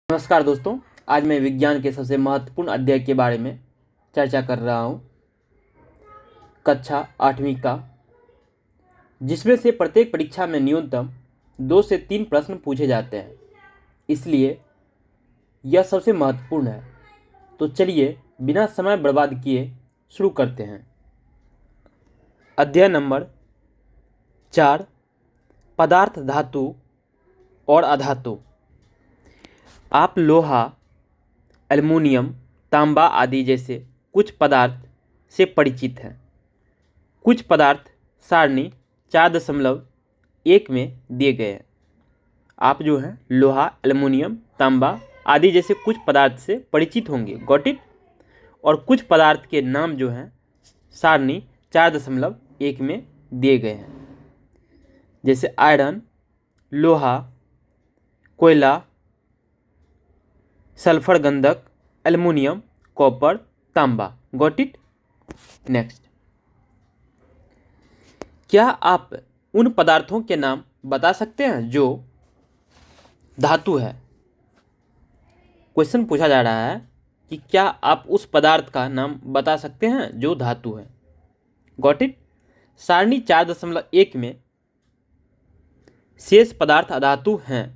नमस्कार दोस्तों, आज मैं विज्ञान के सबसे महत्वपूर्ण अध्याय के बारे में चर्चा कर रहा हूँ, कक्षा 8वीं का, जिसमें से प्रत्येक परीक्षा में न्यूनतम 2 से 3 प्रश्न पूछे जाते हैं, इसलिए यह सबसे महत्वपूर्ण है। तो चलिए बिना समय बर्बाद किए शुरू करते हैं। अध्याय नंबर 4, पदार्थ, धातु और अधातु। आप लोहा, एल्युमिनियम, तांबा आदि जैसे कुछ पदार्थ से परिचित हैं। कुछ पदार्थ सारणी 4.1 में दिए गए हैं। आप जो है लोहा, एल्युमिनियम, तांबा आदि जैसे कुछ पदार्थ से परिचित होंगे, गॉट इट। और कुछ पदार्थ के नाम जो हैं सारणी 4.1 में दिए गए हैं, जैसे आयरन, लोहा, कोयला, सल्फर गंधक, एल्युमिनियम, कॉपर, तांबा, गॉट इट। नेक्स्ट, क्या आप उन पदार्थों के नाम बता सकते हैं जो धातु है? क्वेश्चन पूछा जा रहा है कि क्या आप उस पदार्थ का नाम बता सकते हैं जो धातु है, गॉट इट। सारणी 4.1 में शेष पदार्थ अधातु हैं।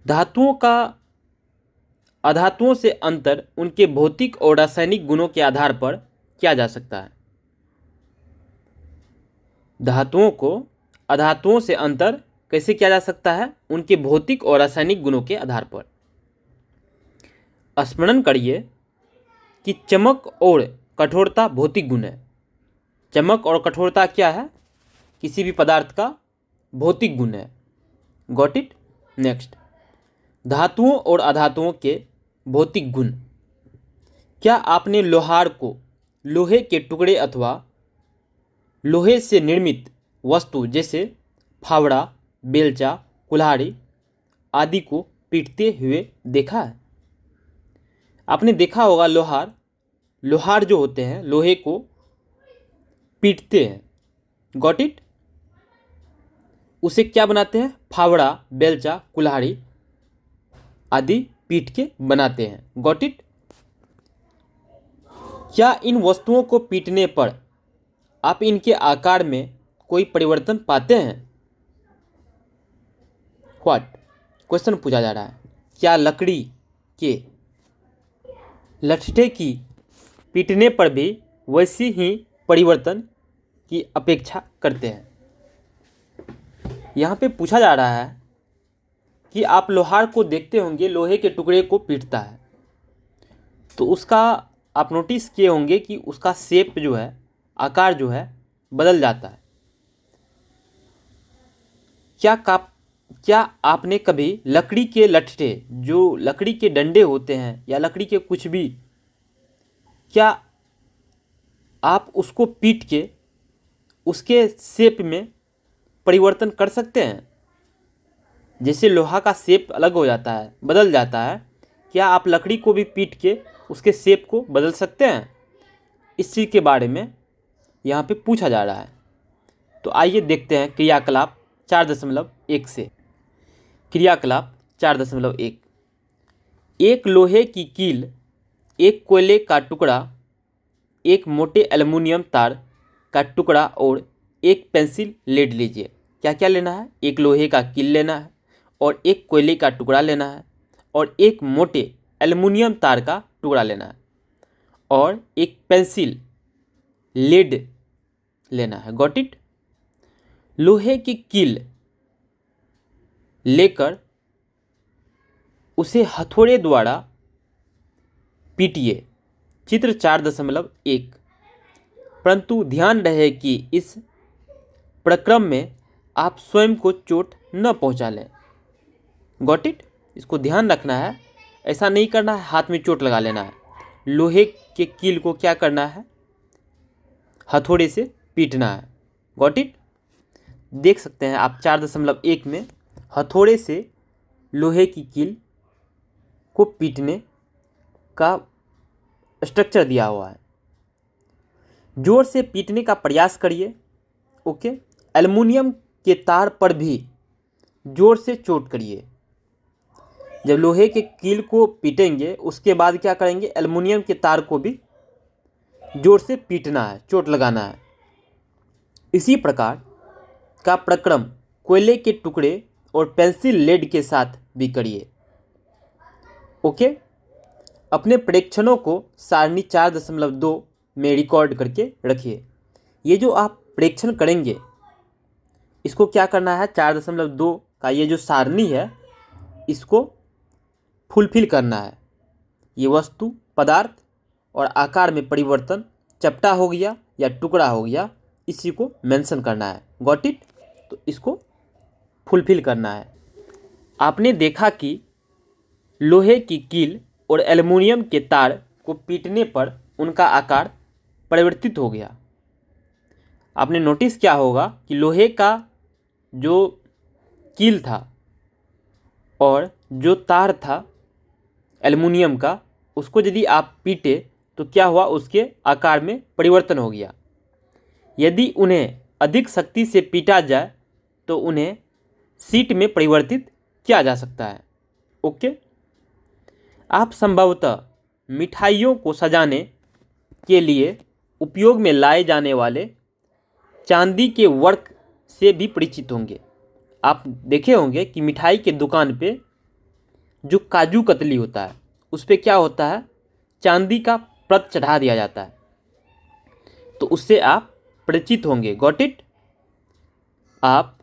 धातुओं का अधातुओं से अंतर उनके भौतिक और रासायनिक गुणों के आधार पर किया जा सकता है। धातुओं को अधातुओं से अंतर कैसे किया जा सकता है? उनके भौतिक और रासायनिक गुणों के आधार पर। स्मरण करिए कि चमक और कठोरता भौतिक गुण है। चमक और कठोरता क्या है? किसी भी पदार्थ का भौतिक गुण है, गॉट इट। नेक्स्ट, धातुओं और अधातुओं के भौतिक गुण। क्या आपने लोहार को लोहे के टुकड़े अथवा लोहे से निर्मित वस्तु जैसे फावड़ा, बेलचा, कुल्हाड़ी आदि को पीटते हुए देखा है? आपने देखा होगा लोहार जो होते हैं लोहे को पीटते हैं, गॉट इट। उसे क्या बनाते हैं? फावड़ा, बेलचा, कुल्हाड़ी आदि पीट के बनाते हैं, गॉट इट। क्या इन वस्तुओं को पीटने पर आप इनके आकार में कोई परिवर्तन पाते हैं? व्हाट? क्वेश्चन पूछा जा रहा है, क्या लकड़ी के लट्ठे की पीटने पर भी वैसी ही परिवर्तन की अपेक्षा करते हैं? यहाँ पे पूछा जा रहा है कि आप लोहार को देखते होंगे लोहे के टुकड़े को पीटता है, तो उसका आप नोटिस किए होंगे कि उसका शेप जो है, आकार जो है बदल जाता है। क्या आपने कभी लकड़ी के लट्ठे, जो लकड़ी के डंडे होते हैं या लकड़ी के कुछ भी, क्या आप उसको पीट के उसके शेप में परिवर्तन कर सकते हैं? जैसे लोहा का शेप अलग हो जाता है, बदल जाता है, क्या आप लकड़ी को भी पीट के उसके शेप को बदल सकते हैं? इस चीज़ के बारे में यहाँ पे पूछा जा रहा है। तो आइए देखते हैं क्रियाकलाप 4.1 से। क्रियाकलाप 4.1, एक लोहे की कील, एक कोयले का टुकड़ा, एक मोटे एल्युमिनियम तार का टुकड़ा और एक पेंसिल लेड लीजिए। क्या क्या लेना है? एक लोहे का कील लेना है और एक कोयले का टुकड़ा लेना है और एक मोटे एल्युमिनियम तार का टुकड़ा लेना है और एक पेंसिल लेड लेना है, गॉट इट। लोहे की कील लेकर उसे हथौड़े द्वारा पीटिए, चित्र 4.1। परंतु ध्यान रहे कि इस प्रक्रम में आप स्वयं को चोट न पहुंचा लें, गॉट इट। इसको ध्यान रखना है, ऐसा नहीं करना है हाथ में चोट लगा लेना है। लोहे के कील को क्या करना है? हथौड़े से पीटना है, गॉट इट। देख सकते हैं आप 4.1 में हथौड़े से लोहे की कील को पीटने का स्ट्रक्चर दिया हुआ है। जोर से पीटने का प्रयास करिए, ओके। एल्युमिनियम के तार पर भी जोर से चोट करिए, जब लोहे के कील को पीटेंगे उसके बाद क्या करेंगे, एल्युमिनियम के तार को भी जोर से पीटना है, चोट लगाना है। इसी प्रकार का प्रक्रम कोयले के टुकड़े और पेंसिल लेड के साथ भी करिए। ओके, अपने प्रेक्षणों को सारणी 4.2 में रिकॉर्ड करके रखिए। ये जो आप प्रेक्षण करेंगे इसको क्या करना है, 4.2 का ये जो सारणी है इसको फुलफिल करना है। ये वस्तु, पदार्थ और आकार में परिवर्तन, चपटा हो गया या टुकड़ा हो गया, इसी को मेंशन करना है। Got it? तो इसको फुलफिल करना है। आपने देखा कि लोहे की कील और एल्युमिनियम के तार को पीटने पर उनका आकार परिवर्तित हो गया। आपने नोटिस किया होगा कि लोहे का जो कील था और जो तार था एल्युमिनियम का, उसको यदि आप पीटे तो क्या हुआ, उसके आकार में परिवर्तन हो गया। यदि उन्हें अधिक शक्ति से पीटा जाए तो उन्हें शीट में परिवर्तित किया जा सकता है। ओके, आप संभवतः मिठाइयों को सजाने के लिए उपयोग में लाए जाने वाले चांदी के वर्क से भी परिचित होंगे। आप देखे होंगे कि मिठाई के दुकान पे जो काजू कतली होता है उस पे क्या होता है, चांदी का परत चढ़ा दिया जाता है, तो उससे आप परिचित होंगे। Got it? आप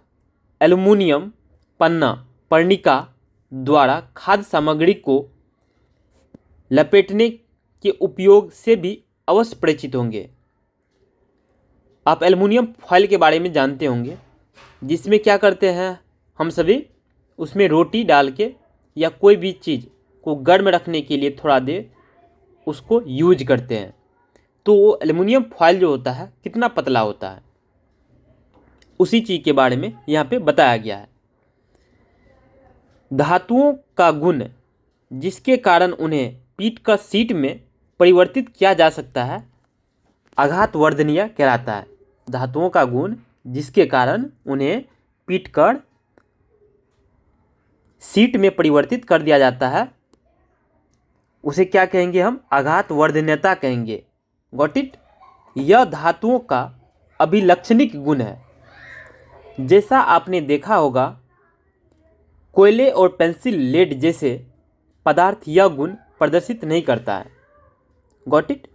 एल्युमिनियम पन्ना पर्णिका द्वारा खाद्य सामग्री को लपेटने के उपयोग से भी अवश्य परिचित होंगे। आप एल्युमिनियम फॉयल के बारे में जानते होंगे, जिसमें क्या करते हैं हम सभी, उसमें रोटी डाल के या कोई भी चीज़ को गर्म रखने के लिए थोड़ा देर उसको यूज करते हैं। तो वो एल्युमिनियम फॉयल जो होता है कितना पतला होता है, उसी चीज़ के बारे में यहाँ पे बताया गया है। धातुओं का गुण जिसके कारण उन्हें पीट कर शीट में परिवर्तित किया जा सकता है आघातवर्धनीय कहलाता है। धातुओं का गुण जिसके कारण उन्हें पीट कर शीट में परिवर्तित कर दिया जाता है उसे क्या कहेंगे हम, आघातवर्धनीयता कहेंगे। Got it? यह धातुओं का अभिलक्षणिक गुण है। जैसा आपने देखा होगा कोयले और पेंसिल लेड जैसे पदार्थ यह गुण प्रदर्शित नहीं करता है। Got it?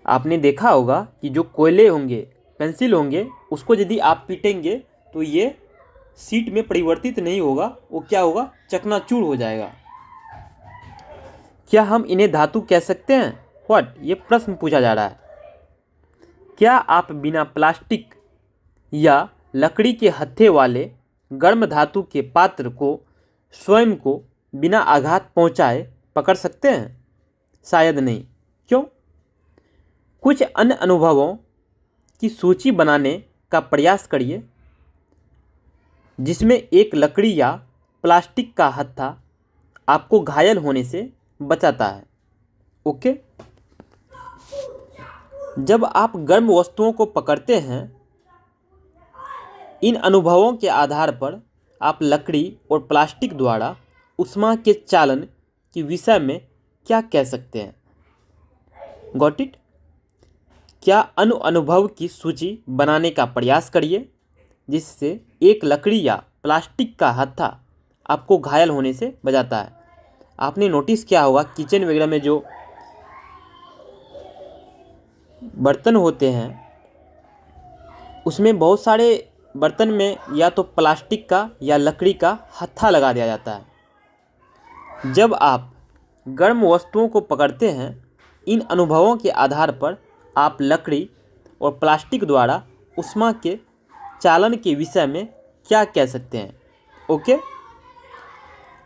आपने देखा होगा कि जो कोयले होंगे, पेंसिल होंगे, उसको यदि आप पीटेंगे तो ये शीट में परिवर्तित नहीं होगा, वो क्या होगा, चकनाचूर हो जाएगा। क्या हम इन्हें धातु कह सकते हैं? व्हाट? ये प्रश्न पूछा जा रहा है। क्या आप बिना प्लास्टिक या लकड़ी के हत्थे वाले गर्म धातु के पात्र को स्वयं को बिना आघात पहुंचाए पकड़ सकते हैं? शायद नहीं। क्यों? कुछ अन्य अनुभवों की सूची बनाने का प्रयास करिए जिसमें एक लकड़ी या प्लास्टिक का हत्था आपको घायल होने से बचाता है। ओके, जब आप गर्म वस्तुओं को पकड़ते हैं, इन अनुभवों के आधार पर आप लकड़ी और प्लास्टिक द्वारा ऊष्मा के चालन के विषय में क्या कह सकते हैं? Got it? क्या अनुभव की सूची बनाने का प्रयास करिए जिससे एक लकड़ी या प्लास्टिक का हत्था आपको घायल होने से बचाता है। आपने नोटिस किया होगा किचन वगैरह में जो बर्तन होते हैं उसमें बहुत सारे बर्तन में या तो प्लास्टिक का या लकड़ी का हत्था लगा दिया जाता है। जब आप गर्म वस्तुओं को पकड़ते हैं, इन अनुभवों के आधार पर आप लकड़ी और प्लास्टिक द्वारा ऊष्मा के चालन के विषय में क्या कह सकते हैं? ओके,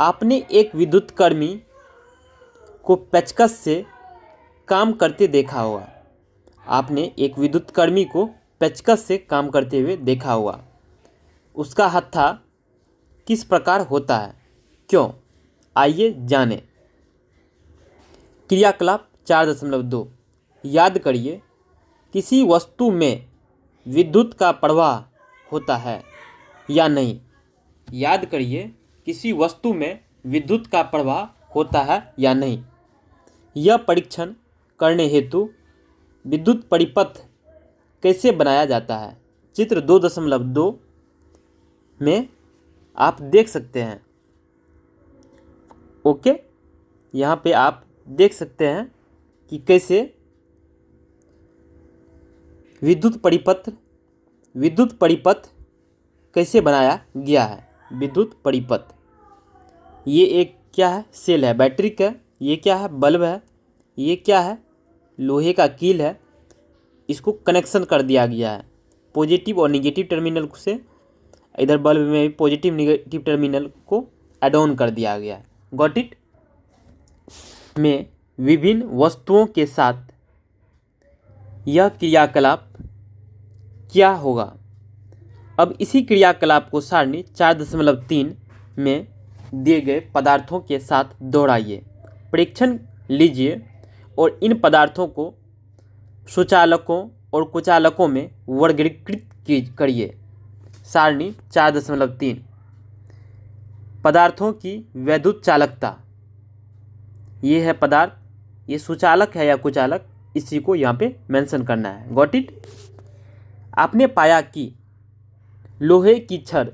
आपने एक विद्युत कर्मी को पेचकस से काम करते देखा होगा। आपने एक विद्युत कर्मी को पेचकस से काम करते हुए देखा होगा। उसका हत्था किस प्रकार होता है, क्यों? आइए जानें। क्रियाकलाप 4.2 याद करिए, किसी वस्तु में विद्युत का प्रवाह होता है या नहीं। याद करिए, किसी वस्तु में विद्युत का प्रवाह होता है या नहीं। यह परीक्षण करने हेतु विद्युत परिपथ कैसे बनाया जाता है, चित्र 2.2 में आप देख सकते हैं। ओके, यहाँ पे आप देख सकते हैं कि कैसे विद्युत परिपथ कैसे बनाया गया है। विद्युत परिपथ, ये एक क्या है, सेल है, बैटरी का, ये क्या है, बल्ब है, ये क्या है, लोहे का कील है। इसको कनेक्शन कर दिया गया है पॉजिटिव और निगेटिव टर्मिनल से। इधर बल्ब में भी पॉजिटिव निगेटिव टर्मिनल को ऐड ऑन कर दिया गया है। Got it. में विभिन्न वस्तुओं के साथ यह क्रियाकलाप क्या होगा। अब इसी क्रियाकलाप को सारणी 4.3 में दिए गए पदार्थों के साथ दोहराइए, परीक्षण लीजिए और इन पदार्थों को सुचालकों और कुचालकों में वर्गीकृत करिए। सारणी 4.3 पदार्थों की वैद्युत चालकता। ये है पदार्थ, ये सुचालक है या कुचालक, इसी को यहाँ पे मेंशन करना है। Got it. आपने पाया कि लोहे की छड़,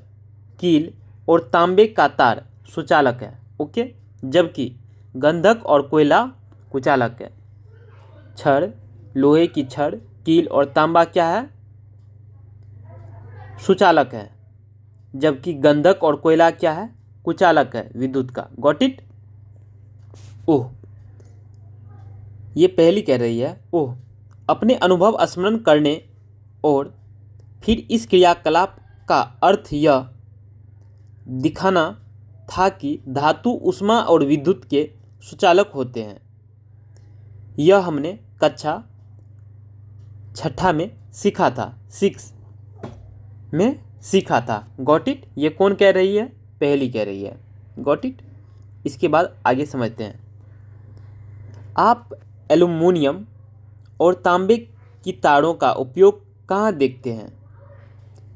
कील और तांबे का तार सुचालक है। ओके, जबकि गंधक और कोयला कुचालक है। छड़, लोहे की छड़, कील और तांबा क्या है, सुचालक है, जबकि गंधक और कोयला क्या है, कुचालक है विद्युत का। Got it. ओह, ये पहली कह रही है, ओह, अपने अनुभव स्मरण करने और फिर इस क्रियाकलाप का अर्थ यह दिखाना था कि धातु ऊष्मा और विद्युत के सुचालक होते हैं। यह हमने कक्षा 6 में सीखा था, 6 में सीखा था। Got it. ये कौन कह रही है, पहली कह रही है। Got it. इसके बाद आगे समझते हैं। आप एल्युमिनियम और तांबे की तारों का उपयोग कहाँ देखते हैं।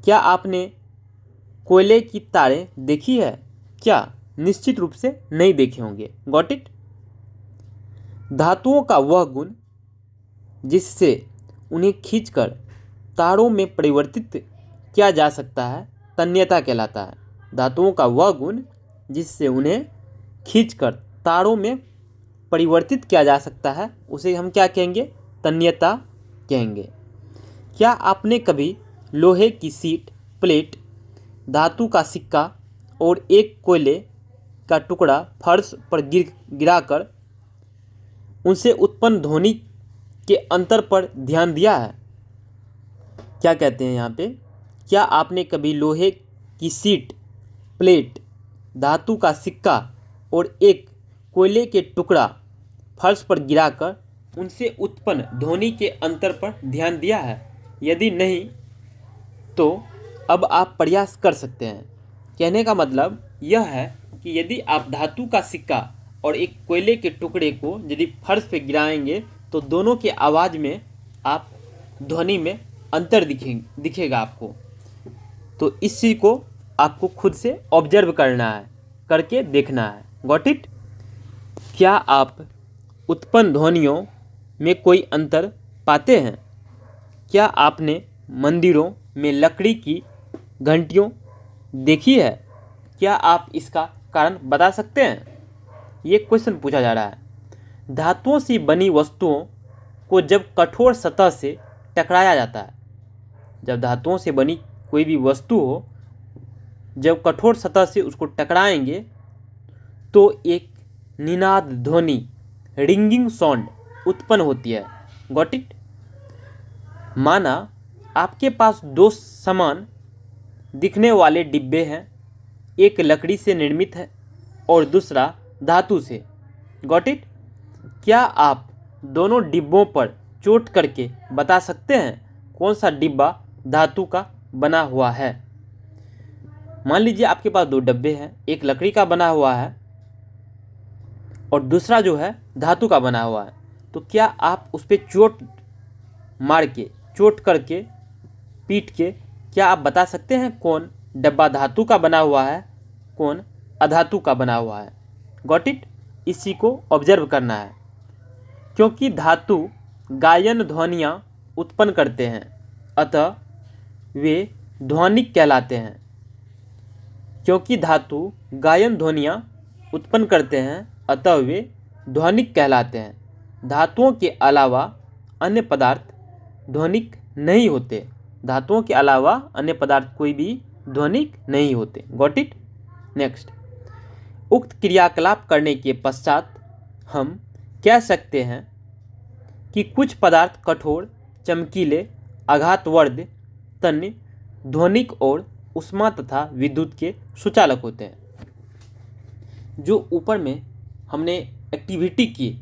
क्या आपने कोयले की तारें देखी है क्या, निश्चित रूप से नहीं देखे होंगे। Got it. धातुओं का वह गुण जिससे उन्हें खींचकर तारों में परिवर्तित किया जा सकता है तन्यता कहलाता है। धातुओं का वह गुण जिससे उन्हें खींचकर तारों में परिवर्तित किया जा सकता है उसे हम क्या कहेंगे, तन्यता कहेंगे। क्या आपने कभी लोहे की सीट, प्लेट, धातु का सिक्का और एक कोयले का टुकड़ा फर्श पर गिराकर उनसे उत्पन्न ध्वनि के अंतर पर ध्यान दिया है। क्या कहते हैं यहाँ पे, क्या आपने कभी लोहे की सीट, प्लेट, धातु का सिक्का और एक कोयले के टुकड़ा फर्श पर गिराकर उनसे उत्पन्न ध्वनि के अंतर पर ध्यान दिया है। यदि नहीं तो अब आप प्रयास कर सकते हैं। कहने का मतलब यह है कि यदि आप धातु का सिक्का और एक कोयले के टुकड़े को यदि फर्श पे गिराएंगे तो दोनों के आवाज़ में आप ध्वनि में अंतर दिखेगा आपको। तो इस चीज़ को आपको खुद से ऑब्जर्व करना है, करके देखना है। Got it. क्या आप उत्पन्न ध्वनियों में कोई अंतर पाते हैं। क्या आपने मंदिरों में लकड़ी की घंटियों देखी है। क्या आप इसका कारण बता सकते हैं। ये क्वेश्चन पूछा जा रहा है। धातुओं से बनी वस्तुओं को जब कठोर सतह से टकराया जाता है, जब धातुओं से बनी कोई भी वस्तु हो, जब कठोर सतह से उसको टकराएंगे तो एक निनाद ध्वनि, रिंगिंग साउंड उत्पन्न होती है। Got it. माना आपके पास दो समान दिखने वाले डिब्बे हैं, एक लकड़ी से निर्मित है और दूसरा धातु से। Got it. क्या आप दोनों डिब्बों पर चोट करके बता सकते हैं कौन सा डिब्बा धातु का बना हुआ है। मान लीजिए आपके पास दो डब्बे हैं, एक लकड़ी का बना हुआ है और दूसरा जो है धातु का बना हुआ है। तो क्या आप उस पर चोट मार के, चोट करके, पीट के क्या आप बता सकते हैं कौन डब्बा धातु का बना हुआ है, कौन अधातु का बना हुआ है। Got it? इसी को ऑब्जर्व करना है। क्योंकि धातु गायन ध्वनियाँ उत्पन्न करते हैं अतः वे ध्वनिक कहलाते हैं। क्योंकि धातु गायन ध्वनियाँ उत्पन्न करते हैं अतः वे ध्वनिक कहलाते हैं। धातुओं के अलावा अन्य पदार्थ ध्वनिक नहीं होते। धातुओं के अलावा अन्य पदार्थ कोई भी ध्वनिक नहीं होते। Got it? नेक्स्ट, उक्त क्रियाकलाप करने के पश्चात हम कह सकते हैं कि कुछ पदार्थ कठोर, चमकीले, आघातवर्ध, तन्य, ध्वनिक और ऊष्मा तथा विद्युत के सुचालक होते हैं। जो ऊपर में हमने एक्टिविटी की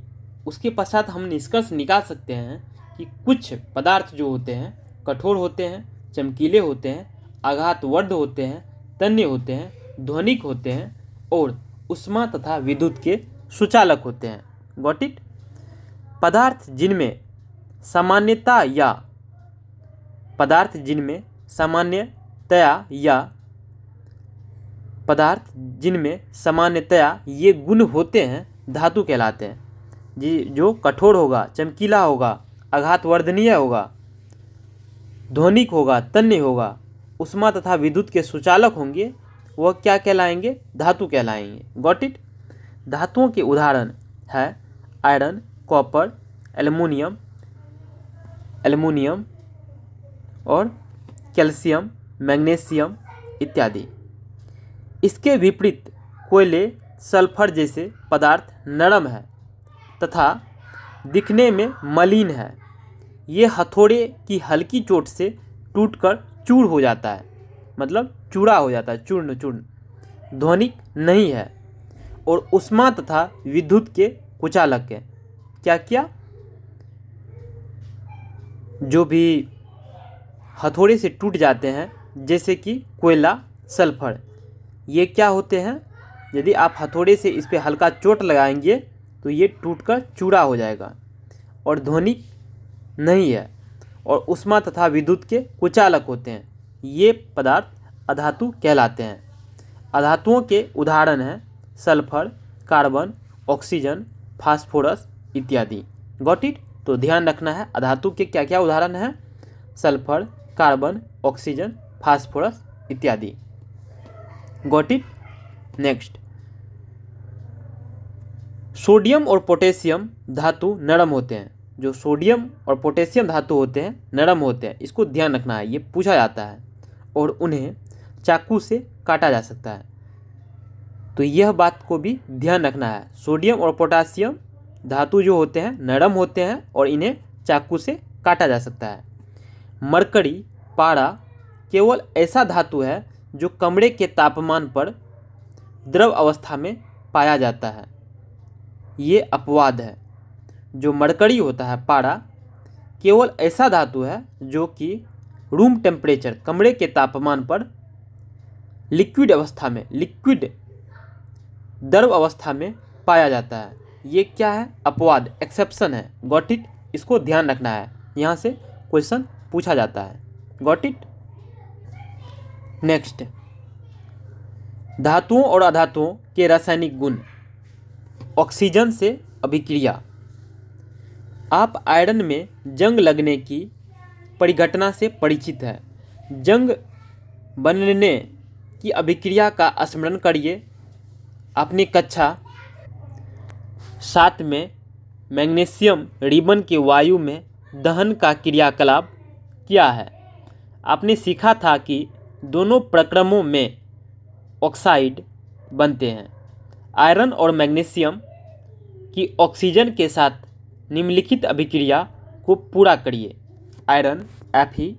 उसके पश्चात हम निष्कर्ष निकाल सकते हैं कि कुछ पदार्थ जो होते हैं कठोर होते हैं, चमकीले होते हैं, आघातवर्ध होते हैं, तन्य होते हैं, ध्वनिक होते हैं और ऊष्मा तथा विद्युत के सुचालक होते हैं। Got it? पदार्थ जिनमें सामान्यतया ये गुण होते हैं धातु कहलाते हैं। जो कठोर होगा, चमकीला होगा, आघातवर्धनीय होगा, ध्वनिक होगा, तन्य होगा, ऊष्मा तथा विद्युत के सुचालक होंगे, वह क्या कहलाएंगे? धातु कहलाएंगे। Got it? धातुओं के उदाहरण है आयरन, कॉपर, एल्युमिनियम और कैल्शियम, मैग्नीशियम इत्यादि। इसके विपरीत कोयले, सल्फर जैसे पदार्थ नरम है तथा दिखने में मलिन है। ये हथौड़े की हल्की चोट से टूटकर चूर हो जाता है, मतलब चूरा हो जाता है, चूर्ण। ध्वनिक नहीं है और ऊष्मा तथा विद्युत के कुचालक है। क्या? जो भी हथौड़े से टूट जाते हैं जैसे कि कोयला, सल्फर, ये क्या होते हैं? यदि आप हथौड़े से इस पे हल्का चोट लगाएंगे तो ये टूटकर चूरा हो जाएगा और ध्वनिक नहीं है और ऊष्मा तथा विद्युत के कुचालक होते हैं। ये पदार्थ अधातु कहलाते हैं। अधातुओं के उदाहरण हैं सल्फर, कार्बन, ऑक्सीजन, फास्फोरस इत्यादि। Got it? तो ध्यान रखना है अधातु के क्या क्या उदाहरण हैं? सल्फर, कार्बन, ऑक्सीजन, फास्फोरस इत्यादि। Got it? नेक्स्ट, सोडियम और पोटेशियम धातु नरम होते हैं। जो सोडियम और पोटेशियम धातु होते हैं नरम होते हैं, इसको ध्यान रखना है, ये पूछा जाता है और उन्हें चाकू से काटा जा सकता है। तो यह बात को भी ध्यान रखना है। सोडियम और पोटेशियम धातु जो होते हैं नरम होते हैं और इन्हें चाकू से काटा जा सकता है। मरकरी, पारा केवल ऐसा धातु है जो कमरे के तापमान पर द्रव अवस्था में पाया जाता है। ये अपवाद है। जो मरकरी होता है, पारा, केवल ऐसा धातु है जो कि रूम टेम्परेचर, कमरे के तापमान पर लिक्विड द्रव अवस्था में पाया जाता है। ये क्या है? अपवाद, एक्सेप्शन है। Got it? इसको ध्यान रखना है, यहाँ से क्वेश्चन पूछा जाता है। Got it? नेक्स्ट, धातुओं और अधातुओं के रासायनिक गुण। ऑक्सीजन से अभिक्रिया। आप आयरन में जंग लगने की परिघटना से परिचित है। जंग बनने की अभिक्रिया का स्मरण करिए। अपनी कक्षा 7 में मैग्नीशियम रिबन के वायु में दहन का क्रियाकलाप किया है। आपने सीखा था कि दोनों प्रक्रमों में ऑक्साइड बनते हैं। आयरन और मैग्नीशियम की ऑक्सीजन के साथ निम्नलिखित अभिक्रिया को पूरा करिए। आयरन Fe,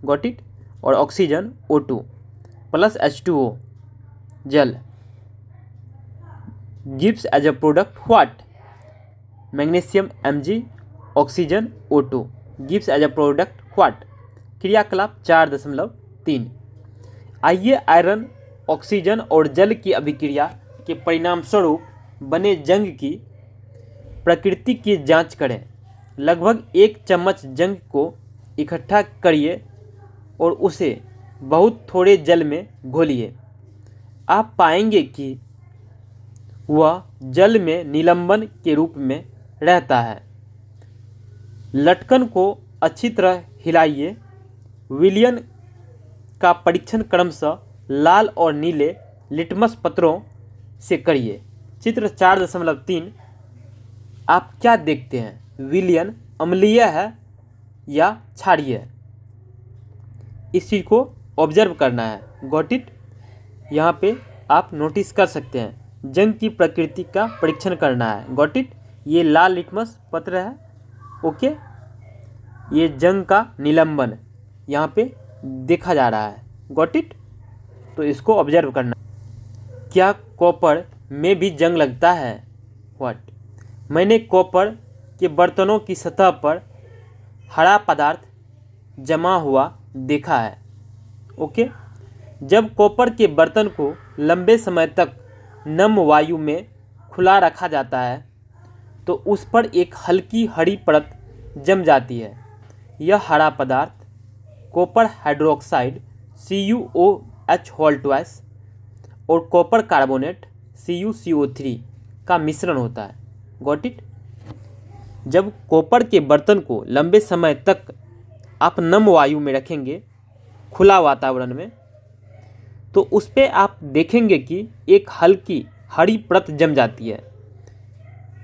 गॉट इट, और ऑक्सीजन O2 प्लस H2O जल gives as a product what? Magnesium Mg, oxygen O2 gives as a product what? क्रियाकलाप 4.3। आइए आयरन, ऑक्सीजन और जल की अभिक्रिया के परिणाम स्वरूप बने जंग की प्रकृति की जांच करें। लगभग 1 चम्मच जंग को इकट्ठा करिए और उसे बहुत थोड़े जल में घोलिए। आप पाएंगे कि वह जल में निलंबन के रूप में रहता है। लटकन को अच्छी तरह हिलाइए। विलयन का परीक्षण क्रमशः लाल और नीले लिटमस पत्रों से करिए। चित्र 4.3 आप क्या देखते हैं? विलयन अम्लीय है या क्षारीय है? इस चीज़ को ऑब्जर्व करना है। Got it? यहाँ पे आप नोटिस कर सकते हैं। जंग की प्रकृति का परीक्षण करना है। Got it? ये लाल लिटमस पत्र है। ओके, ये जंग का निलंबन यहाँ पे देखा जा रहा है। Got it? तो इसको ऑब्जर्व करना। क्या कॉपर में भी जंग लगता है? व्हाट? मैंने कॉपर के बर्तनों की सतह पर हरा पदार्थ जमा हुआ देखा है। ओके, जब कॉपर के बर्तन को लंबे समय तक नम वायु में खुला रखा जाता है तो उस पर एक हल्की हरी परत जम जाती है। यह हरा पदार्थ कॉपर हाइड्रोक्साइड CuOH2 और कॉपर कार्बोनेट CuCO3 का मिश्रण होता है। Got it? जब कॉपर के बर्तन को लंबे समय तक आप नम वायु में रखेंगे, खुला वातावरण में, तो उस पर आप देखेंगे कि एक हल्की हरी परत जम जाती है।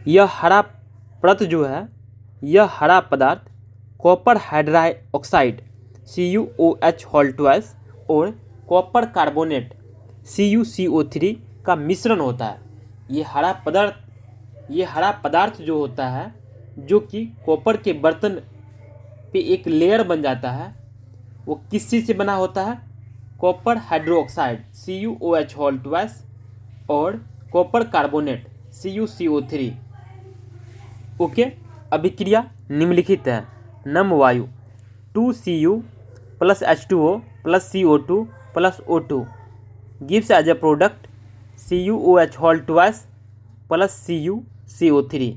यह हरा परत जो है, यह हरा पदार्थ कॉपर हाइड्रोक्साइड CuOH2 और कॉपर कार्बोनेट CuCO3 का मिश्रण होता है। ये हरा पदार्थ जो होता है, जो कि कॉपर के बर्तन पे एक लेयर बन जाता है, वो किस चीज़ से बना होता है? कॉपर हाइड्रोक्साइड CuOH2 और कॉपर कार्बोनेट CuCO3। ओके, अभिक्रिया निम्नलिखित है। नम वायु 2Cu + H2O + CO2 + O2 gives as a product CuOH2 + CuCO3।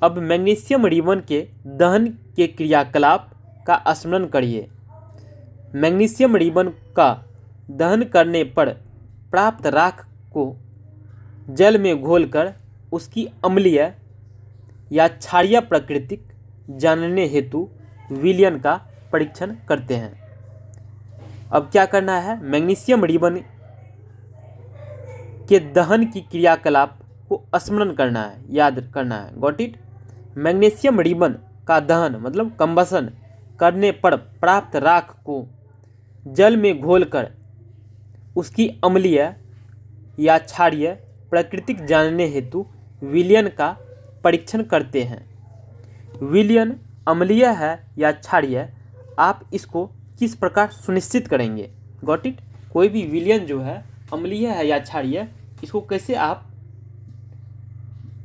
अब मैग्नीशियम रिबन के दहन के क्रियाकलाप का स्मरण करिए। मैग्नीशियम रिबन का दहन करने पर प्राप्त राख को जल में घोलकर उसकी अम्लीय या क्षारीय प्रकृति जानने हेतु विलयन का परीक्षण करते हैं। अब क्या करना है? मैग्नीशियम रिबन के दहन की क्रियाकलाप को स्मरण करना है, याद करना है। Got it? मैग्नीशियम रिबन का दहन मतलब कंबसन करने पर प्राप्त राख को जल में घोलकर उसकी अम्लीय या क्षारीय प्रकृति जानने हेतु विलयन का परीक्षण करते हैं। विलयन अम्लीय है या क्षारीय, आप इसको किस प्रकार सुनिश्चित करेंगे? Got it? कोई भी विलयन जो है अम्लीय है या क्षारीय, इसको कैसे आप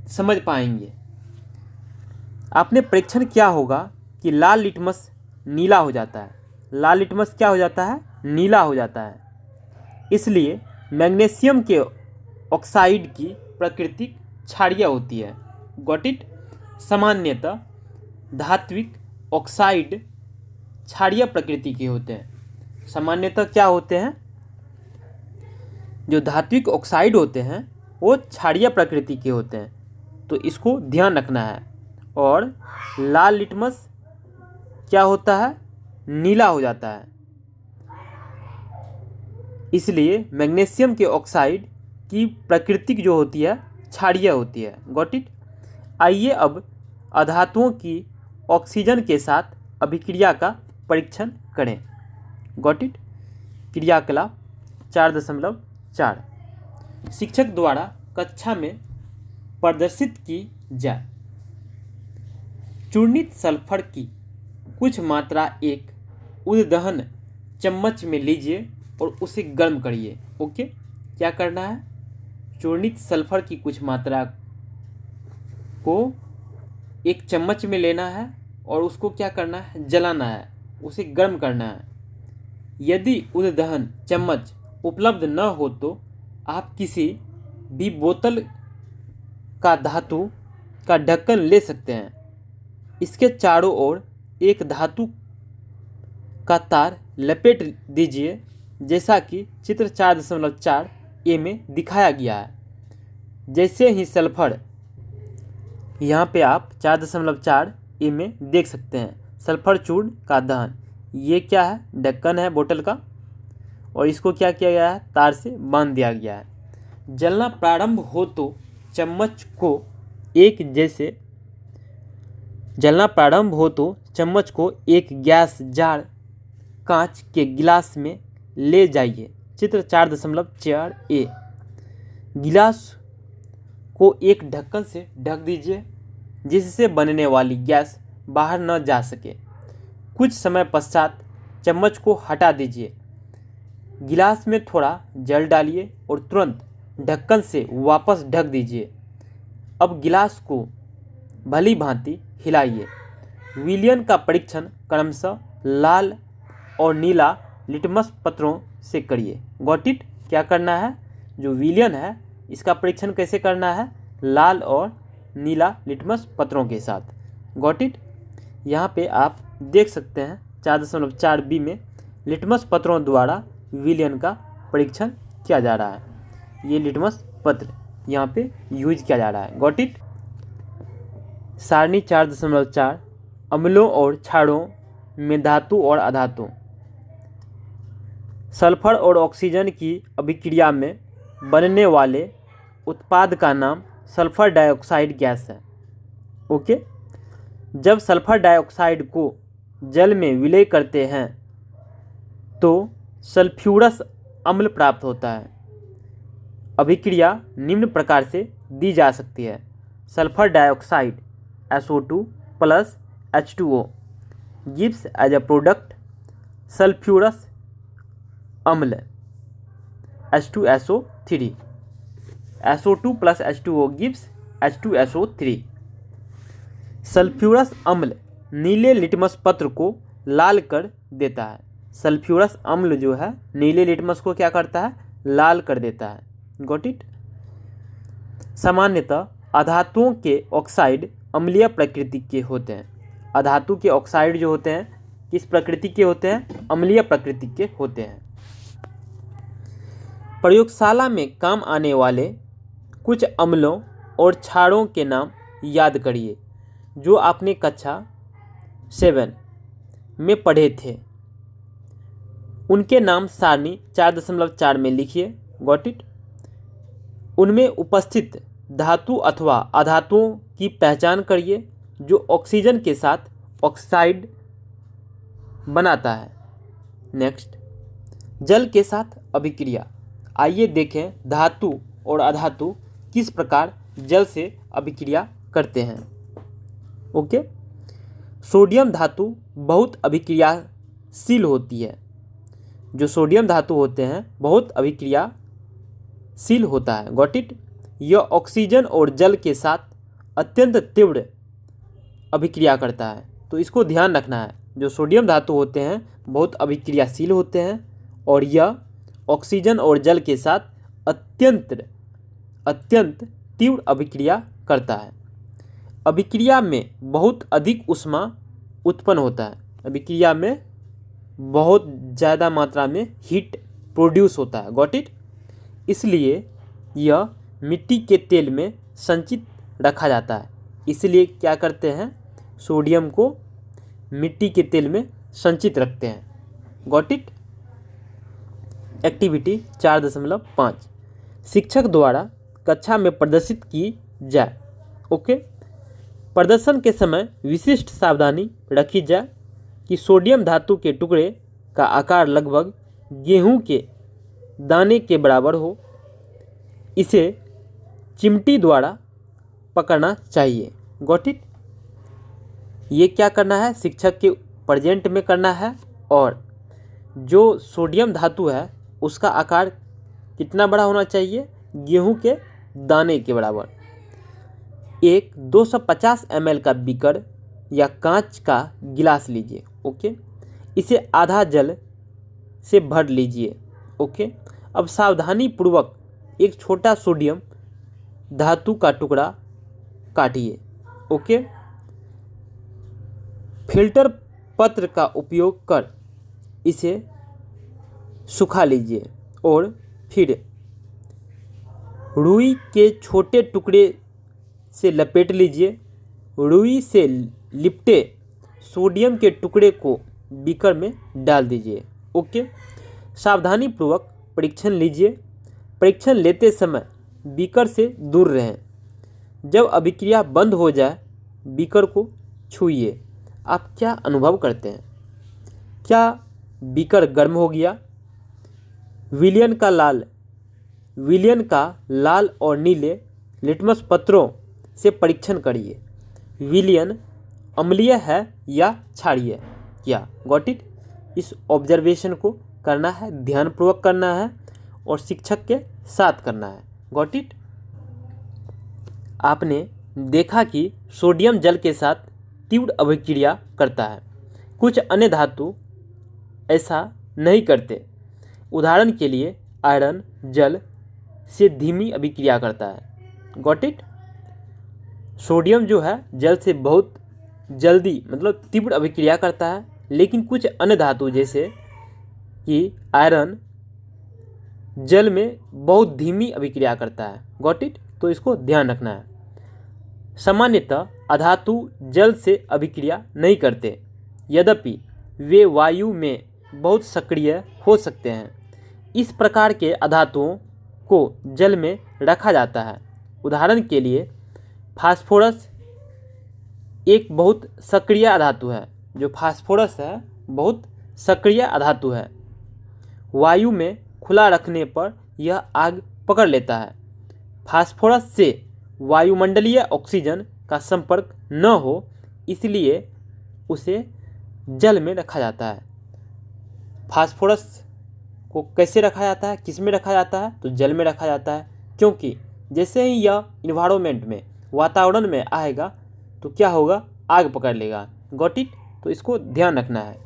समझ पाएंगे? आपने परीक्षण किया होगा कि लाल लिटमस नीला हो जाता है। लाल लिटमस क्या हो जाता है? नीला हो जाता है। इसलिए मैग्नीशियम के ऑक्साइड की प्रकृति क्षारीय होती है। Got it? सामान्यतः धात्विक ऑक्साइड क्षारीय प्रकृति के होते हैं। सामान्यतः क्या होते हैं? जो धात्विक ऑक्साइड होते हैं वो क्षारीय प्रकृति के होते हैं, तो इसको ध्यान रखना है। और लाल लिटमस क्या होता है? नीला हो जाता है। इसलिए मैग्नीशियम के ऑक्साइड की प्रकृति जो होती है क्षारीय होती है। Got it? आइए अब अधातुओं की ऑक्सीजन के साथ अभिक्रिया का परीक्षण करें। Got it? क्रियाकलाप 4.4 शिक्षक द्वारा कक्षा में प्रदर्शित की जाए। चूर्णित सल्फर की कुछ मात्रा एक उद्दहन चम्मच में लीजिए और उसे गर्म करिए। ओके, क्या करना है? चूर्णित सल्फर की कुछ मात्रा को एक चम्मच में लेना है और उसको क्या करना है? जलाना है, उसे गर्म करना है। यदि उद्दहन चम्मच उपलब्ध न हो तो आप किसी भी बोतल का धातु का ढक्कन ले सकते हैं। इसके चारों ओर एक धातु का तार लपेट दीजिए, जैसा कि चित्र 4.4 ए में दिखाया गया है। जैसे ही सल्फर, यहाँ पे आप 4.4 ए में देख सकते हैं सल्फर चूर्ण का दहन। ये क्या है, ढक्कन है बोतल का, और इसको क्या किया गया है, तार से बांध दिया गया है। जलना प्रारंभ हो तो चम्मच को एक गैस जार कांच के गिलास में ले जाइए। चित्र 4.4 ए। गिलास को एक ढक्कन से ढक दीजिए जिससे बनने वाली गैस बाहर न जा सके। कुछ समय पश्चात चम्मच को हटा दीजिए, गिलास में थोड़ा जल डालिए और तुरंत ढक्कन से वापस ढक दीजिए। अब गिलास को भली भांति हिलाइए। विलियन का परीक्षण क्रमशः लाल और नीला लिटमस पत्रों से करिए। Got it? क्या करना है, जो विलियन है इसका परीक्षण कैसे करना है, लाल और नीला लिटमस पत्रों के साथ। Got it? यहाँ पे आप देख सकते हैं 4.4 बी में लिटमस पत्रों द्वारा विलियन का परीक्षण किया जा रहा है। ये लिटमस पत्र यहाँ पे यूज किया जा रहा है। Got it? सारणी 4.4 अम्लों और क्षारों में धातु और अधातु। सल्फर और ऑक्सीजन की अभिक्रिया में बनने वाले उत्पाद का नाम सल्फर डाइऑक्साइड गैस है। ओके, जब सल्फर डाइऑक्साइड को जल में विलय करते हैं तो सल्फ्यूरस अम्ल प्राप्त होता है। अभिक्रिया निम्न प्रकार से दी जा सकती है। Sulphur dioxide SO2 plus H2O gives as a product sulfurous अम्ल H2SO3। SO2 plus H2O gives H2SO3। Sulphurous अम्ल नीले लिटमस पत्र को लाल कर देता है। सल्फ्यूरस अम्ल जो है नीले लिटमस को क्या करता है, लाल कर देता है। Got it? सामान्यतः अधातुओं के ऑक्साइड अम्लीय प्रकृति के होते हैं। अधातु के ऑक्साइड जो होते हैं किस प्रकृति के होते हैं, अम्लीय प्रकृति के होते हैं। प्रयोगशाला में काम आने वाले कुछ अम्लों और क्षारों के नाम याद करिए जो आपने कक्षा 7 में पढ़े थे। उनके नाम सारणी 4.4 में लिखिए। Got it? उनमें उपस्थित धातु अथवा अधातुओं की पहचान करिए जो ऑक्सीजन के साथ ऑक्साइड बनाता है। नेक्स्ट, जल के साथ अभिक्रिया। आइए देखें धातु और अधातु किस प्रकार जल से अभिक्रिया करते हैं। ओके, सोडियम धातु बहुत अभिक्रियाशील होती है। जो सोडियम धातु होते हैं बहुत अभिक्रियाशील होता है। Got it? यह ऑक्सीजन और जल के साथ अत्यंत तीव्र अभिक्रिया करता है, तो इसको ध्यान रखना है। जो सोडियम धातु होते हैं बहुत अभिक्रियाशील होते हैं और यह ऑक्सीजन और जल के साथ अत्यंत तीव्र अभिक्रिया करता है। अभिक्रिया में बहुत अधिक ऊष्मा उत्पन्न होता है। अभिक्रिया में बहुत ज़्यादा मात्रा में हीट प्रोड्यूस होता है। Got it? इसलिए यह मिट्टी के तेल में संचित रखा जाता है। इसलिए क्या करते हैं, सोडियम को मिट्टी के तेल में संचित रखते हैं। Got it? एक्टिविटी 4.5 शिक्षक द्वारा कक्षा में प्रदर्शित की जाए। ओके, प्रदर्शन के समय विशिष्ट सावधानी रखी जाए कि सोडियम धातु के टुकड़े का आकार लगभग गेहूं के दाने के बराबर हो। इसे चिमटी द्वारा पकड़ना चाहिए। Got it? ये क्या करना है, शिक्षक के प्रेजेंट में करना है। और जो सोडियम धातु है उसका आकार कितना बड़ा होना चाहिए, गेहूं के दाने के बराबर। एक 250 ml का बीकर या कांच का गिलास लीजिए। ओके, इसे आधा जल से भर लीजिए। ओके, अब सावधानी पूर्वक एक छोटा सोडियम धातु का टुकड़ा काटिए। ओके, फिल्टर पत्र का उपयोग कर इसे सुखा लीजिए और फिर रुई के छोटे टुकड़े से लपेट लीजिए। रुई से लिपटे सोडियम के टुकड़े को बीकर में डाल दीजिए। ओके। सावधानी पूर्वक परीक्षण लीजिए। परीक्षण लेते समय बीकर से दूर रहें। जब अभिक्रिया बंद हो जाए बीकर को छूइए। आप क्या अनुभव करते हैं? क्या बीकर गर्म हो गया? विलियन का लाल और नीले लिटमस पत्रों से परीक्षण करिए। विलियन अम्लीय है या क्षारीय? क्या गॉट इट? इस ऑब्जर्वेशन को करना है, ध्यानपूर्वक करना है और शिक्षक के साथ करना है। Got it? आपने देखा कि सोडियम जल के साथ तीव्र अभिक्रिया करता है। कुछ अन्य धातु ऐसा नहीं करते। उदाहरण के लिए आयरन जल से धीमी अभिक्रिया करता है। Got it? सोडियम जो है जल से बहुत जल्दी मतलब तीव्र अभिक्रिया करता है, लेकिन कुछ अन्य धातु जैसे कि आयरन जल में बहुत धीमी अभिक्रिया करता है। Got it? तो इसको ध्यान रखना है। सामान्यतः अधातु जल से अभिक्रिया नहीं करते, यद्यपि वे वायु में बहुत सक्रिय हो सकते हैं। इस प्रकार के अधातुओं को जल में रखा जाता है। उदाहरण के लिए फास्फोरस एक बहुत सक्रिय अधातु है। जो फास्फोरस है बहुत सक्रिय अधातु है। वायु में खुला रखने पर यह आग पकड़ लेता है। फास्फोरस से वायुमंडलीय ऑक्सीजन का संपर्क न हो, इसलिए उसे जल में रखा जाता है। फास्फोरस को कैसे रखा जाता है, किस में रखा जाता है? तो जल में रखा जाता है, क्योंकि जैसे ही यह इन्वायरमेंट में वातावरण में आएगा तो क्या होगा? आग पकड़ लेगा। Got it? तो इसको ध्यान रखना है।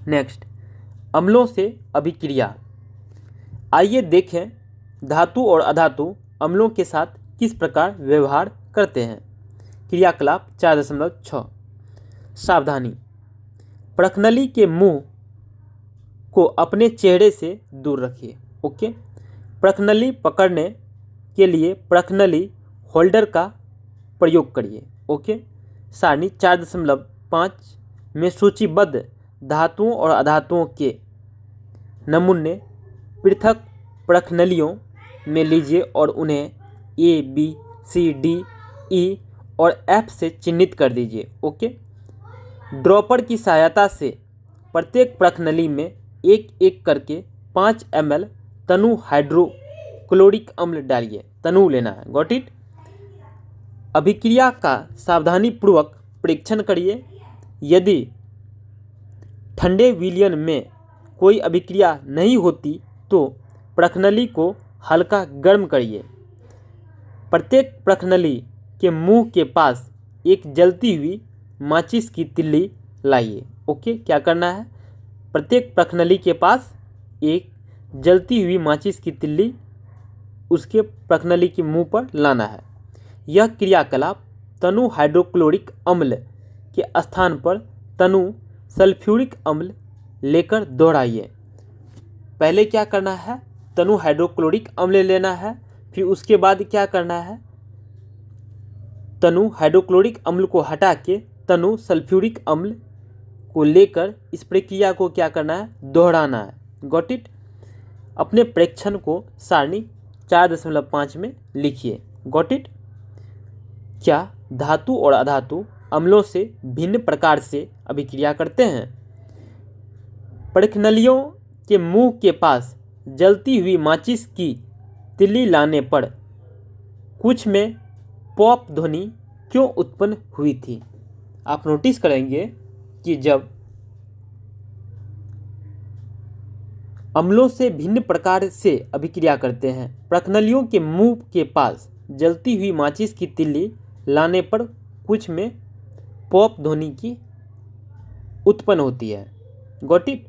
नेक्स्ट, अम्लों से अभिक्रिया। आइए देखें धातु और अधातु अम्लों के साथ किस प्रकार व्यवहार करते हैं। क्रियाकलाप 4.6। सावधानी, प्रखनली के मुंह को अपने चेहरे से दूर रखिए। ओके। प्रखनली पकड़ने के लिए प्रखनली होल्डर का प्रयोग करिए। ओके। सारणी 4.5 में सूचीबद्ध धातुओं और अधातुओं के नमूने पृथक प्रखनलियों में लीजिए और उन्हें A, B, C, D, E और F से चिन्हित कर दीजिए। ओके। ड्रॉपर की सहायता से प्रत्येक प्रखनली में एक एक करके 5 ml तनु हाइड्रोक्लोरिक अम्ल डालिए। तनु लेना है। Got it? अभिक्रिया का सावधानीपूर्वक परीक्षण करिए। यदि ठंडे विलयन में कोई अभिक्रिया नहीं होती तो प्रखनली को हल्का गर्म करिए। प्रत्येक प्रखनली के मुंह के पास एक जलती हुई माचिस की तिल्ली लाइए। ओके। क्या करना है? प्रत्येक प्रखनली के पास एक जलती हुई माचिस की तिल्ली उसके प्रखनली के मुंह पर लाना है। यह क्रियाकलाप तनु हाइड्रोक्लोरिक अम्ल के स्थान पर तनु सल्फ्यूरिक अम्ल लेकर दोहराइए। पहले क्या करना है? तनु हाइड्रोक्लोरिक अम्ल लेना है, फिर उसके बाद क्या करना है? तनु हाइड्रोक्लोरिक अम्ल को हटा के तनु सल्फ्यूरिक अम्ल को लेकर इस प्रक्रिया को क्या करना है? दोहराना है। Got it? अपने प्रेक्षण को सारणी 4.5 में लिखिए। Got it? क्या धातु और अधातु अम्लों से भिन्न प्रकार से अभिक्रिया करते हैं? प्रखनलियों के मुंह के पास जलती हुई माचिस की तिल्ली लाने पर कुछ में पॉप ध्वनि क्यों उत्पन्न हुई थी? आप नोटिस करेंगे कि जब अम्लों से भिन्न प्रकार से अभिक्रिया करते हैं, प्रखनलियों के मुंह के पास जलती हुई माचिस की तिल्ली लाने पर कुछ में पॉप ध्वनि की उत्पन्न होती है। Got it?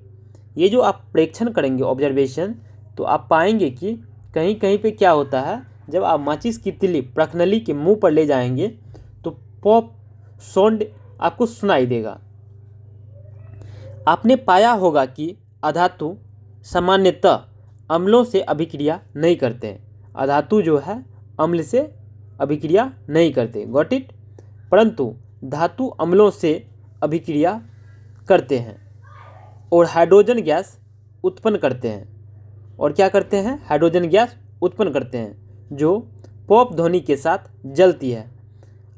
ये जो आप प्रेक्षण करेंगे ऑब्जर्वेशन, तो आप पाएंगे कि कहीं कहीं पे क्या होता है, जब आप माचिस की तिल्ली प्रखनली के मुंह पर ले जाएंगे तो पॉप साउंड आपको सुनाई देगा। आपने पाया होगा कि अधातु सामान्यतः अम्लों से अभिक्रिया नहीं करते हैं। अधातु जो है अम्ल से अभिक्रिया नहीं करते, गॉट इट। परंतु धातु अम्लों से अभिक्रिया करते हैं और हाइड्रोजन गैस उत्पन्न करते हैं। और क्या करते हैं? हाइड्रोजन गैस उत्पन्न करते हैं जो पॉप ध्वनि के साथ जलती है।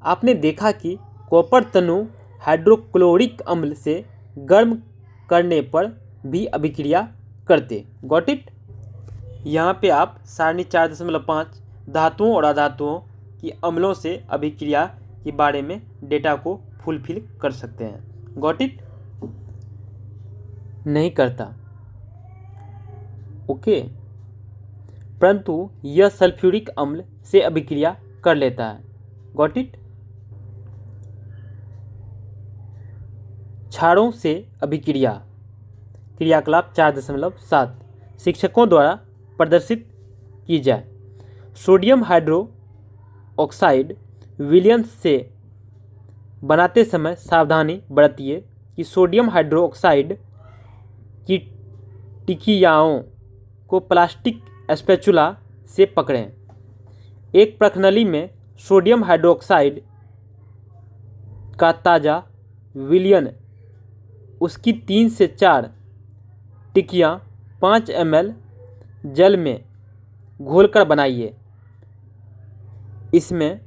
आपने देखा कि कॉपर तनु हाइड्रोक्लोरिक अम्ल से गर्म करने पर भी अभिक्रिया करते, गॉट इट। यहाँ पे आप सारणी 4.5 धातुओं और अधातुओं की अम्लों से अभिक्रिया के बारे में डेटा को फुलफिल कर सकते हैं, गॉट इट। नहीं करता, ओके, परंतु यह सल्फ्यूरिक अम्ल से अभिक्रिया कर लेता है, गॉट इट। क्षारों से अभिक्रिया क्रियाकलाप 4.7 शिक्षकों द्वारा प्रदर्शित की जाए। सोडियम हाइड्रो ऑक्साइड विलयन से बनाते समय सावधानी बरतिए कि सोडियम हाइड्रो ऑक्साइड की टिकियाओं को प्लास्टिक स्पैचुला से पकड़ें। एक प्रखनली में सोडियम हाइड्रोक्साइड का ताज़ा विलयन उसकी 3 से 4 टिकियाँ 5 ml जल में घोलकर बनाइए। इसमें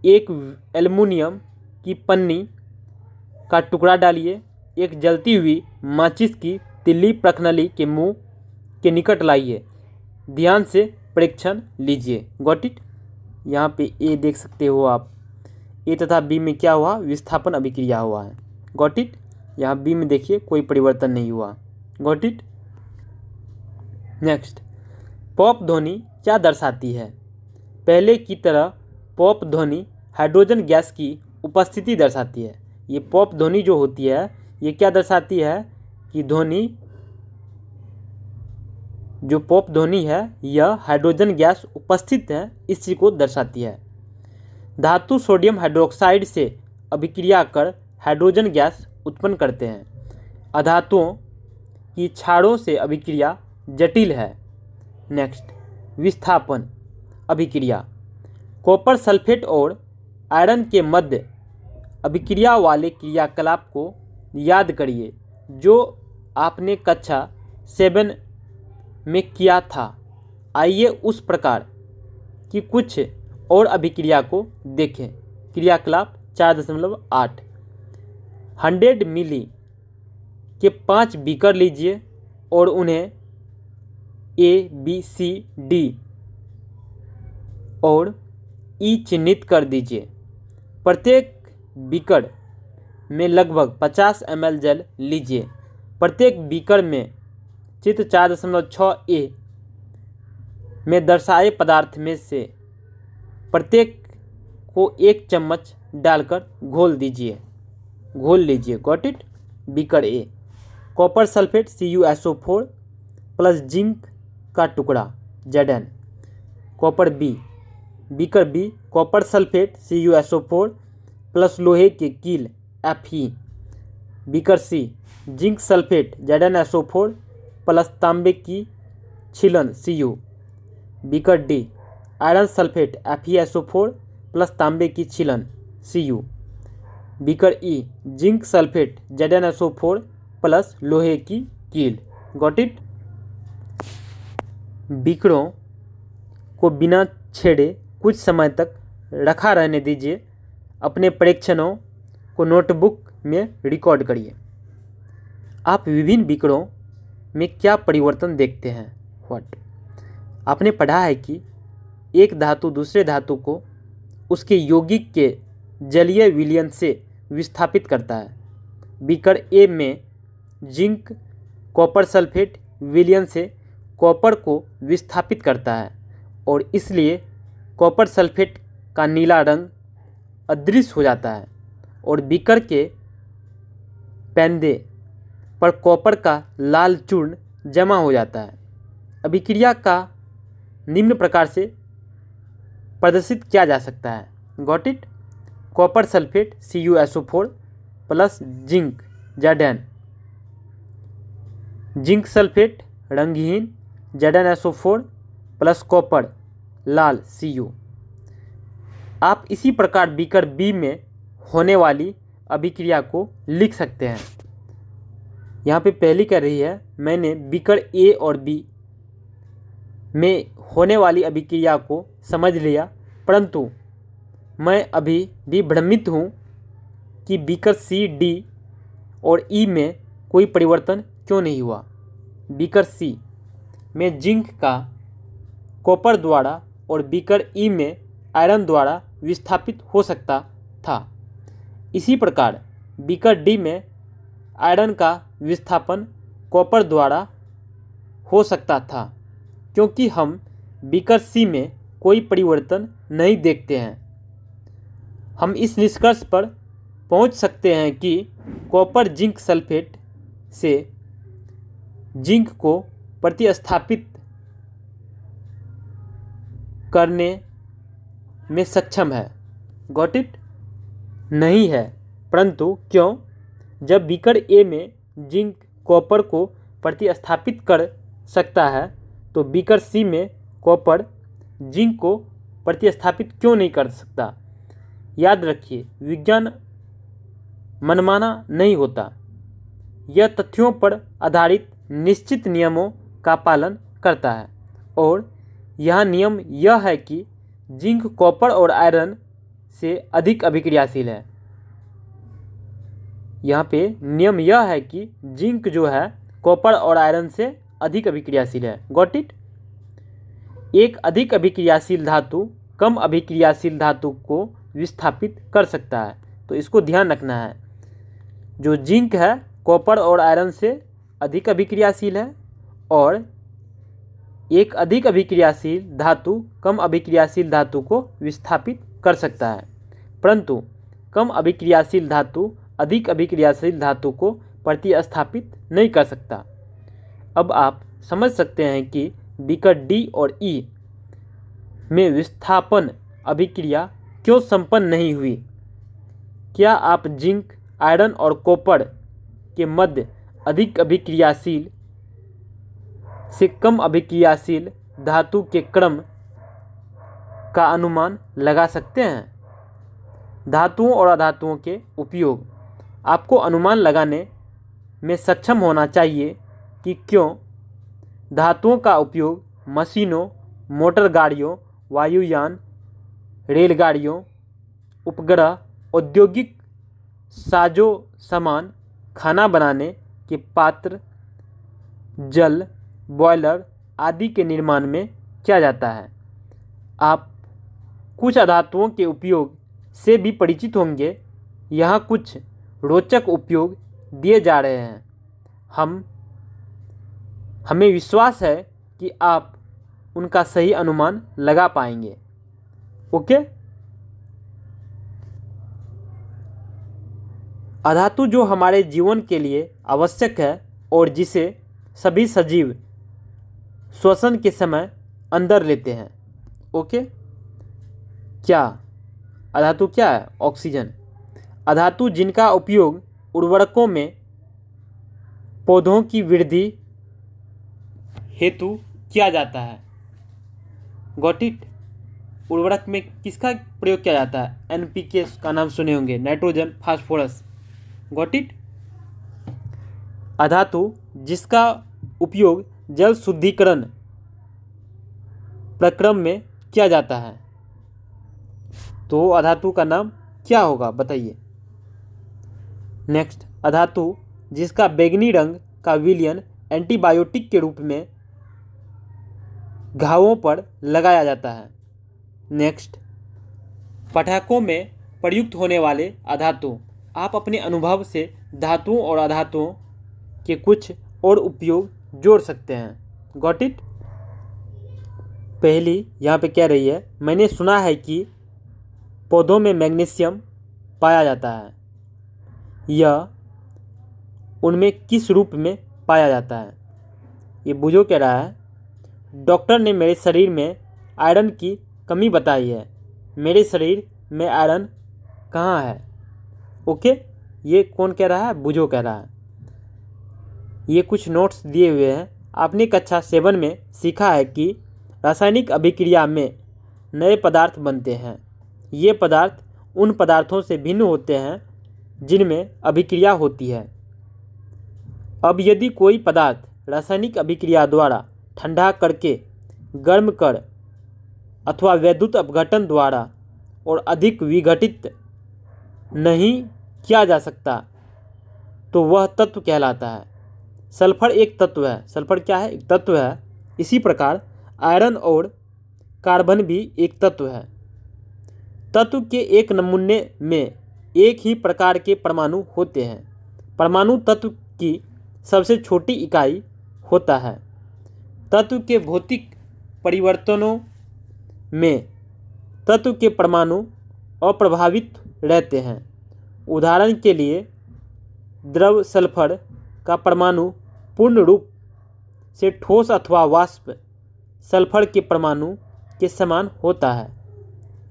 एक एल्युमिनियम की पन्नी का टुकड़ा डालिए। एक जलती हुई माचिस की तिल्ली प्रखनली के मुंह के निकट लाइए। ध्यान से परीक्षण लीजिए, गॉट इट। यहाँ पे ए देख सकते हो आप, ए तथा बी में क्या हुआ? विस्थापन अभिक्रिया हुआ है, गॉट इट। यहाँ बी में देखिए कोई परिवर्तन नहीं हुआ, गॉट इट। नेक्स्ट, पॉप ध्वनि क्या दर्शाती है? पहले की तरह पॉप ध्वनि हाइड्रोजन गैस की उपस्थिति दर्शाती है। ये पॉप ध्वनि जो होती है ये क्या दर्शाती है कि ध्वनि, जो पॉप ध्वनि है यह हाइड्रोजन गैस उपस्थित है, इस चीज़ को दर्शाती है। धातु सोडियम हाइड्रोक्साइड से अभिक्रिया कर हाइड्रोजन गैस उत्पन्न करते हैं। अधातुओं की क्षारों से अभिक्रिया जटिल है। नेक्स्ट, विस्थापन अभिक्रिया। कॉपर सल्फेट और आयरन के मध्य अभिक्रिया वाले क्रियाकलाप को याद करिए जो आपने कक्षा 7 में किया था। आइए उस प्रकार की कुछ और अभिक्रिया को देखें। क्रियाकलाप 4.8 100 मिली के 5 बीकर लीजिए और उन्हें ए, बी, सी, डी और ई चिन्हित कर दीजिए। प्रत्येक बीकर में लगभग 50 ml जल लीजिए। प्रत्येक बीकर में चित्र 4.6 ए में दर्शाए पदार्थ में से प्रत्येक को 1 चम्मच डालकर घोल लीजिए, got it. Beaker A, copper sulphate CuSO4 plus zinc का टुकड़ा Zn। Copper B, beaker B, copper sulphate CuSO4 plus लोहे के कील Fe। Beaker C, zinc sulphate ZnSO4 plus तांबे की छीलन Cu। Beaker D, iron sulphate FeSO4 plus तांबे की छीलन Cu। Beaker E, zinc sulphate ZnSO4 plus लोहे की कील, गॉट इट। बीकरों को बिना छेड़े कुछ समय तक रखा रहने दीजिए। अपने परीक्षणों को नोटबुक में रिकॉर्ड करिए। आप विभिन्न बीकरों में क्या परिवर्तन देखते हैं? व्हाट? आपने पढ़ा है कि एक धातु दूसरे धातु को उसके यौगिक के जलीय विलयन से विस्थापित करता है। बीकर ए में जिंक कॉपर सल्फेट विलयन से कॉपर को विस्थापित करता है और इसलिए कॉपर सल्फेट का नीला रंग अदृश्य हो जाता है और बीकर के पैंदे पर कॉपर का लाल चूर्ण जमा हो जाता है। अभिक्रिया का निम्न प्रकार से प्रदर्शित किया जा सकता है, got it. Copper sulphate CuSO4 plus zinc Zn। Zinc sulphate रंगहीन ZnSO4 प्लस कॉपर लाल Cu। आप इसी प्रकार बीकर बी में होने वाली अभिक्रिया को लिख सकते हैं। यहाँ पे पहली कह रही है मैंने बीकर ए और बी में होने वाली अभिक्रिया को समझ लिया, परंतु मैं अभी भी भ्रमित हूँ कि बीकर सी, डी और ई में कोई परिवर्तन क्यों नहीं हुआ। बीकर सी में जिंक का कॉपर द्वारा और बीकर ई में आयरन द्वारा विस्थापित हो सकता था। इसी प्रकार बीकर डी में आयरन का विस्थापन कॉपर द्वारा हो सकता था, क्योंकि हम बीकर सी में कोई परिवर्तन नहीं देखते हैं। हम इस निष्कर्ष पर पहुंच सकते हैं कि कॉपर जिंक सल्फेट से जिंक को प्रतिस्थापित करने में सक्षम है। Got it? नहीं है, परंतु क्यों? जब बीकर ए में जिंक कॉपर को प्रतिस्थापित कर सकता है तो बीकर सी में कॉपर जिंक को प्रतिस्थापित क्यों नहीं कर सकता? याद रखिए, विज्ञान मनमाना नहीं होता। यह तथ्यों पर आधारित निश्चित नियमों का पालन करता है और यह नियम यह है कि जिंक कॉपर और आयरन से अधिक अभिक्रियाशील है। यहाँ पे नियम यह है कि जिंक जो है कॉपर और आयरन से अधिक अभिक्रियाशील है। Got it? एक अधिक अभिक्रियाशील धातु कम अभिक्रियाशील धातु को विस्थापित कर सकता है, तो इसको ध्यान रखना है। जो जिंक है कॉपर और आयरन से अधिक अभिक्रियाशील है और एक अधिक अभिक्रियाशील धातु कम अभिक्रियाशील धातु को विस्थापित कर सकता है, परंतु कम अभिक्रियाशील धातु अधिक अभिक्रियाशील धातु को प्रतिस्थापित नहीं कर सकता। अब आप समझ सकते हैं कि बीकर डी और ई में विस्थापन अभिक्रिया क्यों संपन्न नहीं हुई। क्या आप जिंक, आयरन और कॉपर के मध्य अधिक अभिक्रियाशील से कम अभिक्रियाशील धातु के क्रम का अनुमान लगा सकते हैं? धातुओं और अधातुओं के उपयोग। आपको अनुमान लगाने में सक्षम होना चाहिए कि क्यों धातुओं का उपयोग मशीनों, मोटर गाड़ियों, वायुयान, रेलगाड़ियों, उपग्रह, औद्योगिक साजो सामान, खाना बनाने के पात्र, जल, बॉयलर आदि के निर्माण में किया जाता है। आप कुछ अधातुओं के उपयोग से भी परिचित होंगे। यहाँ कुछ रोचक उपयोग दिए जा रहे हैं। हमें विश्वास है कि आप उनका सही अनुमान लगा पाएंगे। ओके? अधातु जो हमारे जीवन के लिए आवश्यक है और जिसे सभी सजीव श्वसन के समय अंदर लेते हैं। ओके? क्या अधातु क्या है? ऑक्सीजन। अधातु जिनका उपयोग उर्वरकों में पौधों की वृद्धि हेतु किया जाता है। Got it? उर्वरक में किसका प्रयोग किया जाता है? एनपीके का नाम सुने होंगे, नाइट्रोजन, फास्फोरस। Got it? अधातु जिसका उपयोग जल शुद्धिकरण प्रक्रम में किया जाता है, तो अधातु का नाम क्या होगा बताइए। नेक्स्ट, अधातु जिसका बैंगनी रंग का विलयन एंटीबायोटिक के रूप में घावों पर लगाया जाता है। नेक्स्ट, पटाखों में प्रयुक्त होने वाले अधातु। आप अपने अनुभव से धातुओं और अधातुओं के कुछ और उपयोग जोड़ सकते हैं। Got it? पहली यहाँ पे कह रही है मैंने सुना है कि पौधों में मैग्नीशियम पाया जाता है। यह उनमें किस रूप में पाया जाता है? ये बुझो कह रहा है डॉक्टर ने मेरे शरीर में आयरन की कमी बताई है। मेरे शरीर में आयरन कहाँ है? ओके? ये कौन कह रहा है? बुझो कह रहा है। ये कुछ नोट्स दिए हुए हैं। आपने कक्षा 7 में सीखा है कि रासायनिक अभिक्रिया में नए पदार्थ बनते हैं। ये पदार्थ उन पदार्थों से भिन्न होते हैं जिनमें अभिक्रिया होती है। अब यदि कोई पदार्थ रासायनिक अभिक्रिया द्वारा ठंडा करके गर्म कर अथवा वैद्युत अपघटन द्वारा और अधिक विघटित नहीं किया जा सकता तो वह तत्व कहलाता है। सल्फर एक तत्व है। सल्फर क्या है? एक तत्व है। इसी प्रकार आयरन और कार्बन भी एक तत्व है। तत्व के एक नमूने में एक ही प्रकार के परमाणु होते हैं। परमाणु तत्व की सबसे छोटी इकाई होता है। तत्व के भौतिक परिवर्तनों में तत्व के परमाणु अप्रभावित रहते हैं। उदाहरण के लिए द्रव सल्फर का परमाणु पूर्ण रूप से ठोस अथवा वाष्प सल्फर के परमाणु के समान होता है।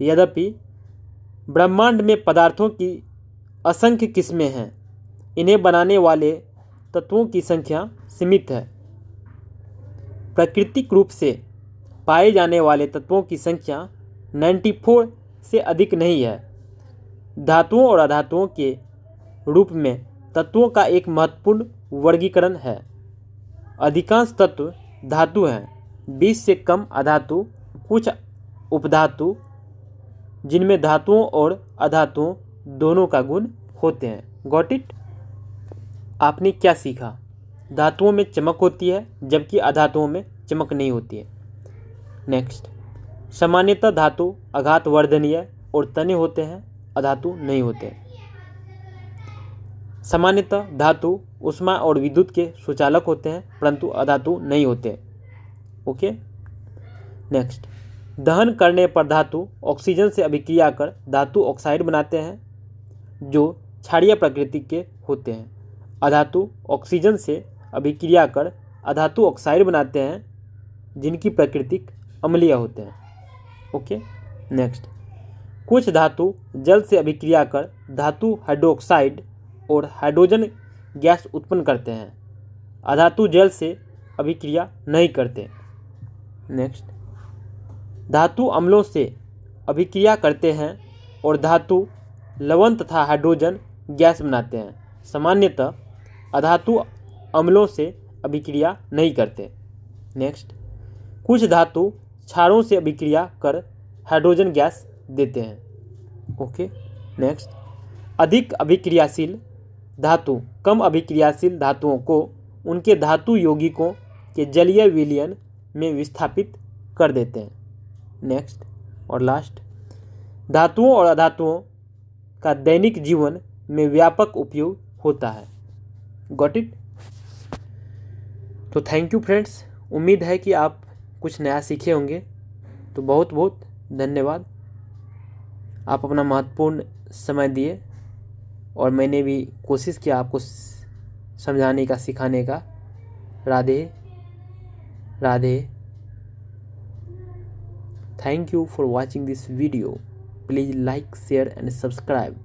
यद्यपि ब्रह्मांड में पदार्थों की असंख्य किस्में हैं, इन्हें बनाने वाले तत्वों की संख्या सीमित है। प्राकृतिक रूप से पाए जाने वाले तत्वों की संख्या 94 से अधिक नहीं है। धातुओं और अधातुओं के रूप में तत्वों का एक महत्वपूर्ण वर्गीकरण है। अधिकांश तत्व धातु हैं, 20 से कम अधातु, कुछ उपधातु जिनमें धातुओं और अधातुओं दोनों का गुण होते हैं। Got it? आपने क्या सीखा? धातुओं में चमक होती है जबकि अधातुओं में चमक नहीं होती है। नेक्स्ट, सामान्यतः धातु आघातवर्धनीय और तने होते हैं, अधातु नहीं होते। सामान्यतः धातु ऊष्मा और विद्युत के सुचालक होते हैं परंतु अधातु नहीं होते। ओके। नेक्स्ट, दहन करने पर धातु ऑक्सीजन से अभिक्रिया कर धातु ऑक्साइड बनाते हैं जो क्षारीय प्रकृति के होते हैं। अधातु ऑक्सीजन से अभिक्रिया कर अधातु ऑक्साइड बनाते हैं जिनकी प्रकृति अम्लीय होते हैं। ओके। नेक्स्ट, कुछ धातु जल से अभिक्रिया कर धातु हाइड्रोक्साइड और हाइड्रोजन गैस उत्पन्न करते हैं। अधातु जल से अभिक्रिया नहीं करते। नेक्स्ट, धातु अम्लों से अभिक्रिया करते हैं और धातु लवण तथा हाइड्रोजन गैस बनाते हैं। सामान्यतः अधातु अम्लों से अभिक्रिया नहीं करते। नेक्स्ट, कुछ धातु क्षारों से अभिक्रिया कर हाइड्रोजन गैस देते हैं। ओके। नेक्स्ट, अधिक अभिक्रियाशील धातु कम अभिक्रियाशील धातुओं को उनके धातु यौगिकों के जलीय विलयन में विस्थापित कर देते हैं। नेक्स्ट और लास्ट, धातुओं और अधातुओं का दैनिक जीवन में व्यापक उपयोग होता है। Got it? तो थैंक यू फ्रेंड्स, उम्मीद है कि आप कुछ नया सीखे होंगे। तो बहुत बहुत धन्यवाद। आप अपना महत्वपूर्ण समय दिए और मैंने भी कोशिश किया आपको समझाने का, सिखाने का। Radhe Radhe. Thank you for watching this video. Please like, share and subscribe.